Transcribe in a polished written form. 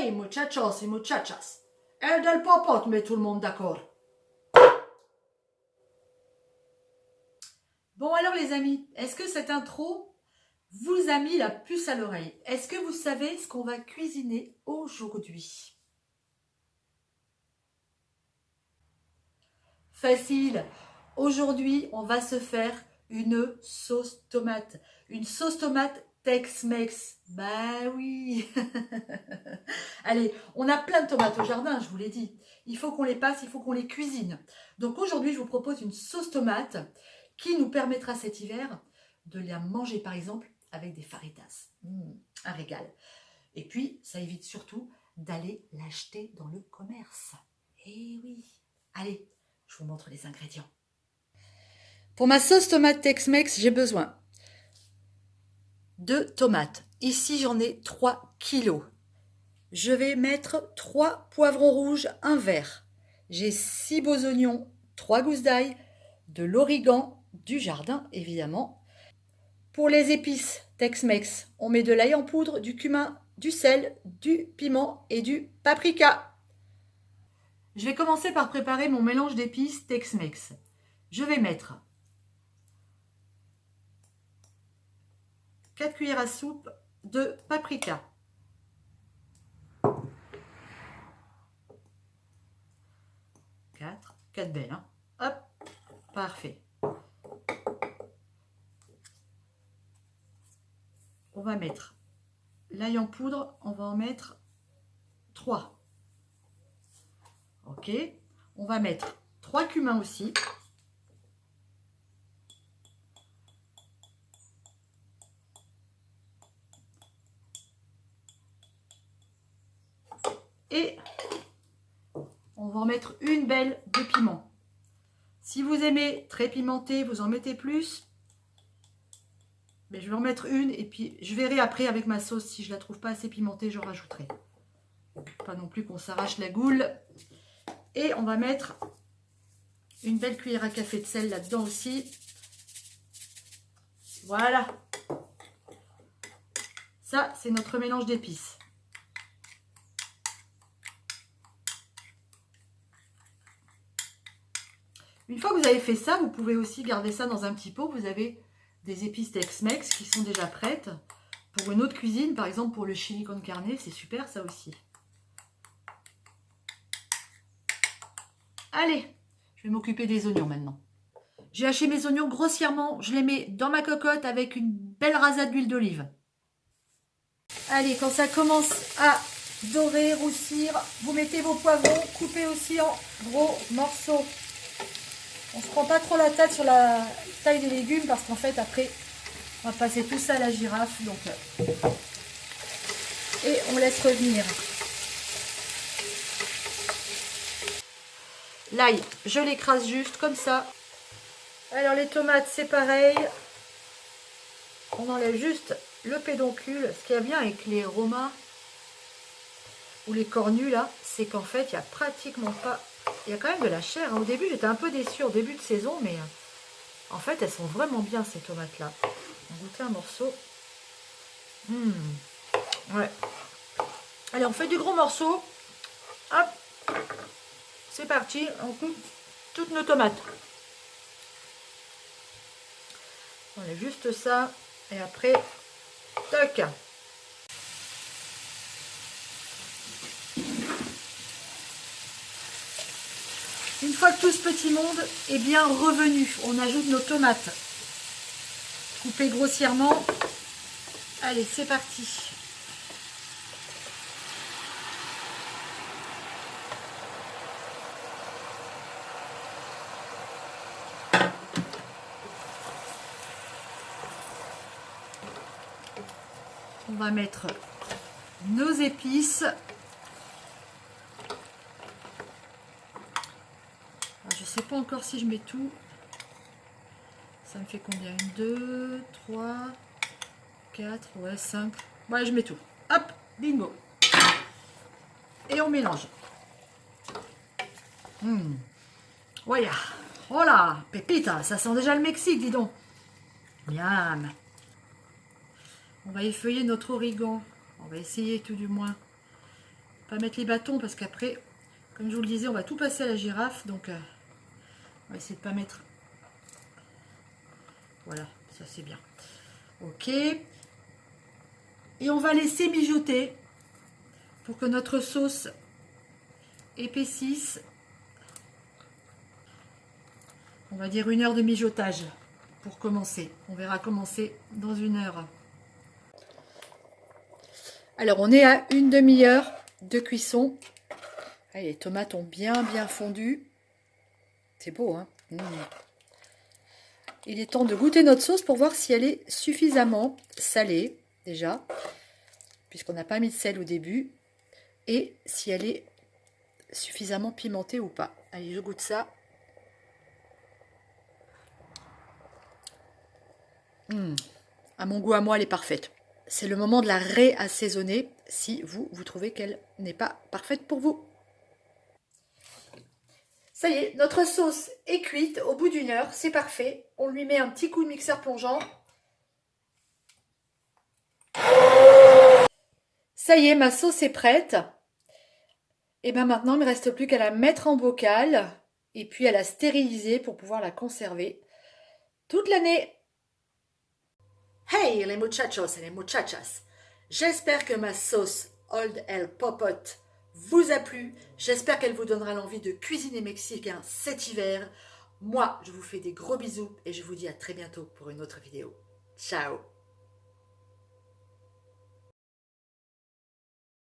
Hey, muchachos y muchachas. El del popote met tout le monde d'accord. Bon alors les amis, est-ce que cette intro vous a mis la puce à l'oreille? Est-ce que vous savez ce qu'on va cuisiner aujourd'hui? Facile. Aujourd'hui, on va se faire une sauce tomate. Une sauce tomate Tex-Mex. Bah oui. Allez, on a plein de tomates au jardin, je vous l'ai dit. Il faut qu'on les passe, il faut qu'on les cuisine. Donc aujourd'hui, je vous propose une sauce tomate qui nous permettra cet hiver de la manger par exemple avec des faritas. Un régal. Et puis, ça évite surtout d'aller l'acheter dans le commerce. Eh oui. Allez, je vous montre les ingrédients. Pour ma sauce tomate Tex-Mex, j'ai besoin de tomates. Ici, j'en ai 3 kilos. Je vais mettre 3 poivrons rouges, un vert. J'ai 6 beaux oignons, 3 gousses d'ail, de l'origan, du jardin évidemment. Pour les épices Tex-Mex, on met de l'ail en poudre, du cumin, du sel, du piment et du paprika. Je vais commencer par préparer mon mélange d'épices Tex-Mex. Je vais mettre 4 cuillères à soupe de paprika. 4 belles, hein. Hop, parfait. On va mettre l'ail en poudre, on va en mettre 3. Ok, on va mettre 3 cumins aussi. Et on va en mettre une belle de piment. Si vous aimez très pimenté, vous en mettez plus. Mais je vais en mettre une et puis je verrai après avec ma sauce. Si je la trouve pas assez pimentée, je rajouterai. Pas non plus qu'on s'arrache la goule. Et on va mettre une belle cuillère à café de sel là-dedans aussi. Voilà. Ça, c'est notre mélange d'épices. Une fois que vous avez fait ça, vous pouvez aussi garder ça dans un petit pot. Vous avez des épices Tex-Mex qui sont déjà prêtes. Pour une autre cuisine, par exemple pour le chili con carne, c'est super ça aussi. Allez, je vais m'occuper des oignons maintenant. J'ai haché mes oignons grossièrement. Je les mets dans ma cocotte avec une belle rasade d'huile d'olive. Allez, quand ça commence à dorer, roussir, vous mettez vos poivrons, coupés aussi en gros morceaux. On ne se prend pas trop la tête sur la taille des légumes parce qu'en fait après on va passer tout ça à la girafe. Donc, et on laisse revenir. L'ail, je l'écrase juste comme ça. Alors les tomates c'est pareil. On enlève juste le pédoncule. Ce qu'il y a bien avec les romas ou les cornus là, c'est qu'en fait il n'y a pratiquement pas... Il y a quand même de la chair. Au début, j'étais un peu déçue au début de saison, mais en fait, elles sont vraiment bien, ces tomates-là. On va goûter un morceau. Ouais. Allez, on fait du gros morceau. Hop. C'est parti. On coupe toutes nos tomates. On enlève juste ça. Et après, tac. Une fois que tout ce petit monde est bien revenu, on ajoute nos tomates coupées grossièrement. Allez, c'est parti. On va mettre nos épices. Je sais pas encore si je mets tout. Ça me fait combien? 1, 2, 3, 4, ouais, 5. Ouais, je mets tout. Hop, bingo. Et on mélange. Voilà. Oh là, pépita, ça sent déjà le Mexique, dis donc. Miam. On va effeuiller notre origan. On va essayer tout du moins. Pas mettre les bâtons parce qu'après, comme je vous le disais, on va tout passer à la girafe. Donc, on va essayer de pas mettre... Voilà, ça c'est bien. Ok. Et on va laisser mijoter pour que notre sauce épaississe. On va dire 1 heure de mijotage pour commencer. On verra commencer dans 1 heure. Alors, on est à une demi-heure de cuisson. Ah, les tomates ont bien fondu. C'est beau, hein? Il est temps de goûter notre sauce pour voir si elle est suffisamment salée, déjà, puisqu'on n'a pas mis de sel au début, et si elle est suffisamment pimentée ou pas. Allez, je goûte ça. À mon goût, à moi, elle est parfaite. C'est le moment de la réassaisonner si vous trouvez qu'elle n'est pas parfaite pour vous. Ça y est, notre sauce est cuite au bout d'1 heure, c'est parfait. On lui met un petit coup de mixeur plongeant. Ça y est, ma sauce est prête. Et bien maintenant, il ne me reste plus qu'à la mettre en bocal et puis à la stériliser pour pouvoir la conserver toute l'année. Hey les muchachos et les muchachas, j'espère que ma sauce Old El Popote vous a plu. J'espère qu'elle vous donnera l'envie de cuisiner mexicain cet hiver. Moi, je vous fais des gros bisous et je vous dis à très bientôt pour une autre vidéo. Ciao!